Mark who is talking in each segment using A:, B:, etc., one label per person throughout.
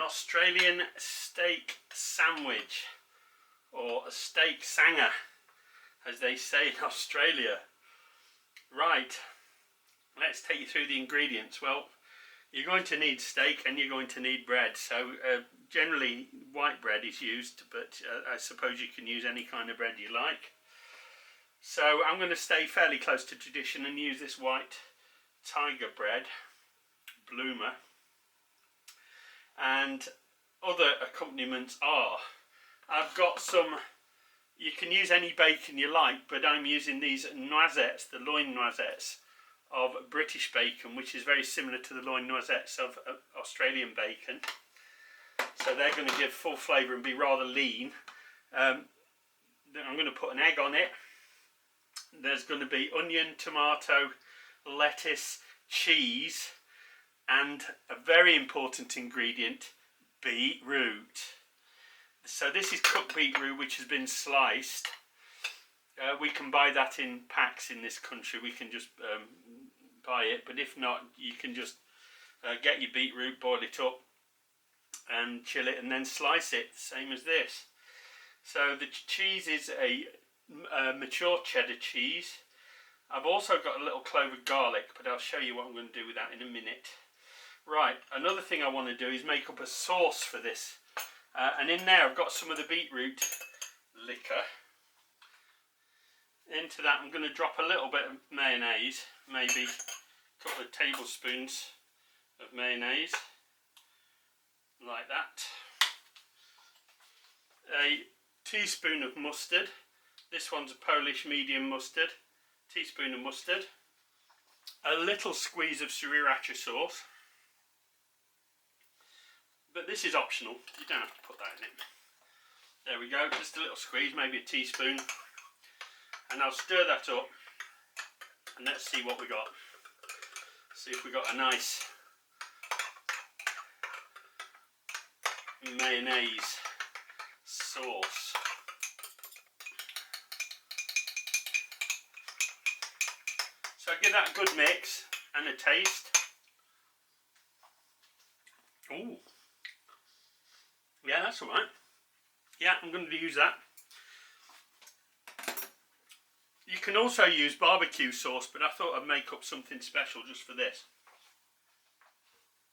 A: Australian steak sandwich, or a steak Sanga, as they say in Australia. Right, let's take you through the ingredients. Well, you're going to need steak and you're going to need bread. So generally white bread is used, but I suppose you can use any kind of bread you like. So I'm going to stay fairly close to tradition and use this white tiger bread, bloomer. And other accompaniments are, I've got some, you can use any bacon you like, but I'm using these noisettes, the loin noisettes of British bacon, which is very similar to the loin noisettes of Australian bacon. So they're going to give full flavour and be rather lean. Then I'm going to put an egg on it. There's going to be onion, tomato, lettuce, cheese, and a very important ingredient, beetroot. So this is cooked beetroot which has been sliced. We can buy that in packs in this country. We can just buy it, but if not, you can just get your beetroot, boil it up and chill it and then slice it, same as this. So the cheese is a mature cheddar cheese. I've also got a little clove of garlic, but I'll show you what I'm going to do with that in a minute. Right, another thing I want to do is make up a sauce for this. And in there I've got some of the beetroot liquor. Into that I'm going to drop a little bit of mayonnaise, maybe a couple of tablespoons of mayonnaise, like that. A teaspoon of mustard. This one's a Polish medium mustard. Teaspoon of mustard. A little squeeze of Sriracha sauce. But this is optional, you don't have to put that in it. There we go, just a little squeeze, maybe a teaspoon. And I'll stir that up and let's see what we got. See if we got a nice mayonnaise sauce. So give that a good mix and a taste. Ooh. Yeah, that's alright. Yeah, I'm going to use that. You can also use barbecue sauce, but I thought I'd make up something special just for this.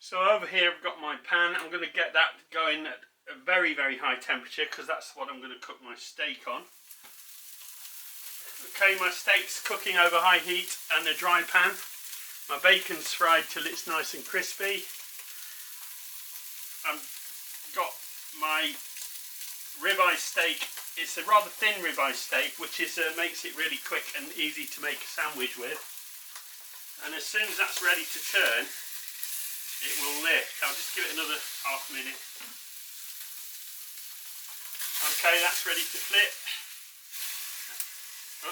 A: So over here I've got my pan. I'm going to get that going at a very, very high temperature because that's what I'm going to cook my steak on. Okay, my steak's cooking over high heat and a dry pan. My bacon's fried till it's nice and crispy. I've got my ribeye steak. It's a rather thin ribeye steak, which is makes it really quick and easy to make a sandwich with. And as soon as that's ready to turn, it will lift. I'll just give it another half minute. Okay, that's ready to flip.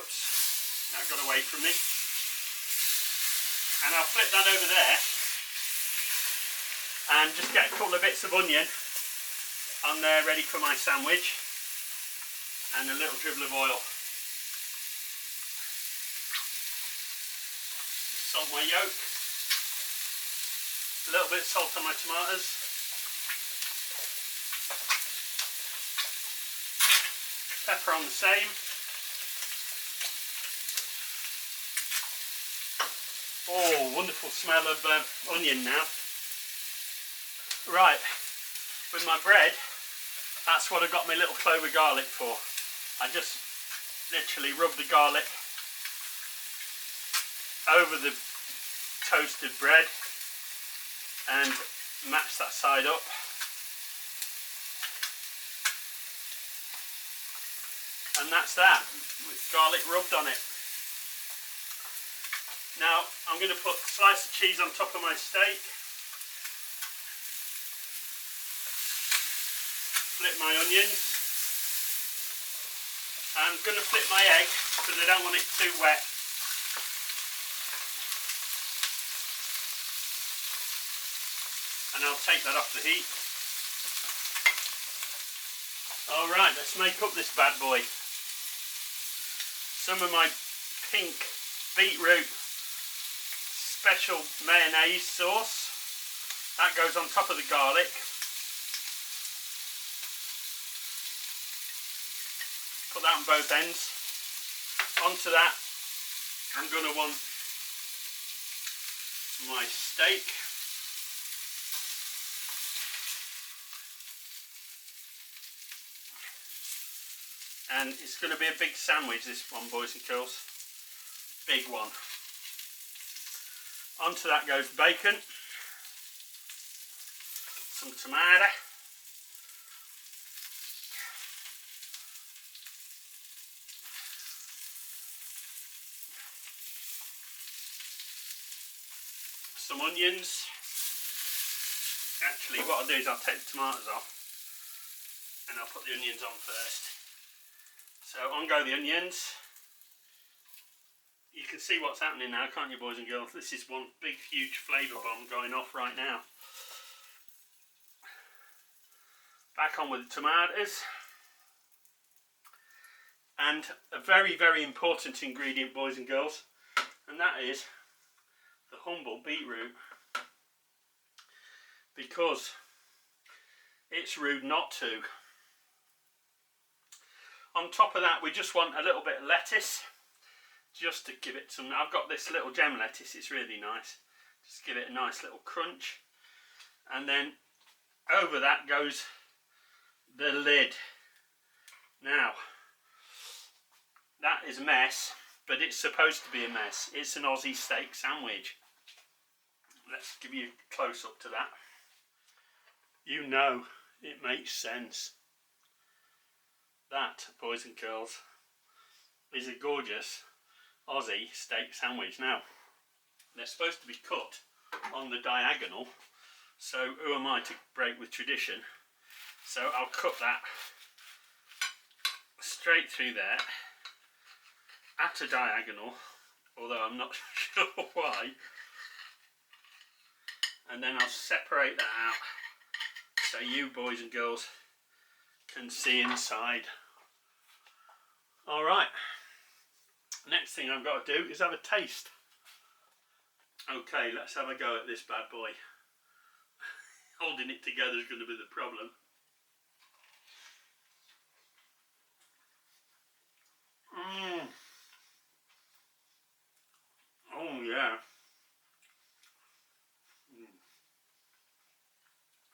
A: Oops, that got away from me. And I'll flip that over there and just get a couple of bits of onion on there ready for my sandwich, and a little dribble of oil. Salt my yolk, a little bit of salt on my tomatoes, pepper on the same. Oh, wonderful smell of onion now. Right, with my bread, that's what I got my little clove of garlic for. I just literally rub the garlic over the toasted bread and match that side up. And that's that, with garlic rubbed on it. Now I'm going to put a slice of cheese on top of my steak. Flip my onions. I'm going to flip my egg because I don't want it too wet. And I'll take that off the heat. Alright, let's make up this bad boy. Some of my pink beetroot special mayonnaise sauce. That goes on top of the garlic. Put that on both ends. Onto that, I'm going to want my steak. And it's going to be a big sandwich, this one, boys and girls. Big one. Onto that goes the bacon. Some tomato. Some onions. Actually, what I'll do is I'll take the tomatoes off and I'll put the onions on first. So on go the onions. You can see what's happening now, can't you, boys and girls? This is one big huge flavour bomb going off right now. Back on with the tomatoes. And a very, very important ingredient, boys and girls, and that is the humble beetroot. Because it's rude not to. On top of that, we just want a little bit of lettuce, just to give it some. I've got this little gem lettuce, it's really nice. Just give it a nice little crunch. And then over that goes the lid. Now, that is a mess, but it's supposed to be a mess. It's an Aussie steak sandwich. Let's give you a close up to that. You know, it makes sense. That, boys and girls, is a gorgeous Aussie steak sandwich. Now, they're supposed to be cut on the diagonal, so who am I to break with tradition? So I'll cut that straight through there at a diagonal, although I'm not sure why. And then I'll separate that out so you boys and girls can see inside. Alright, next thing I've got to do is have a taste. Okay, let's have a go at this bad boy. Holding it together is going to be the problem. Oh yeah.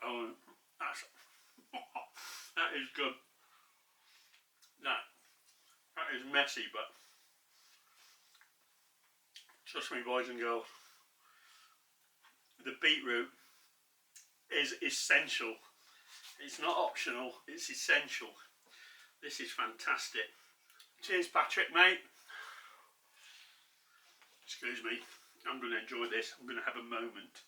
A: Oh, that is good. That is messy, but trust me, boys and girls, the beetroot is essential. It's not optional, it's essential. This is fantastic. Cheers, Patrick, mate. Excuse me, I'm going to enjoy this. I'm going to have a moment.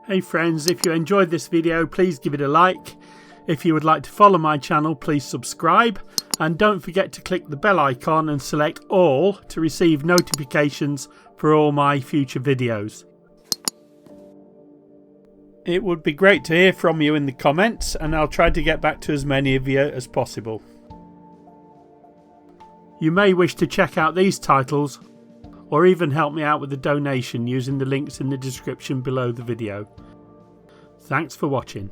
A: Hey friends, if you enjoyed this video, please give it a like. If you would like to follow my channel, please subscribe. And don't forget to click the bell icon and select all to receive notifications for all my future videos. It would be great to hear from you in the comments, and I'll try to get back to as many of you as possible. You may wish to check out these titles or even help me out with a donation using the links in the description below the video. Thanks for watching.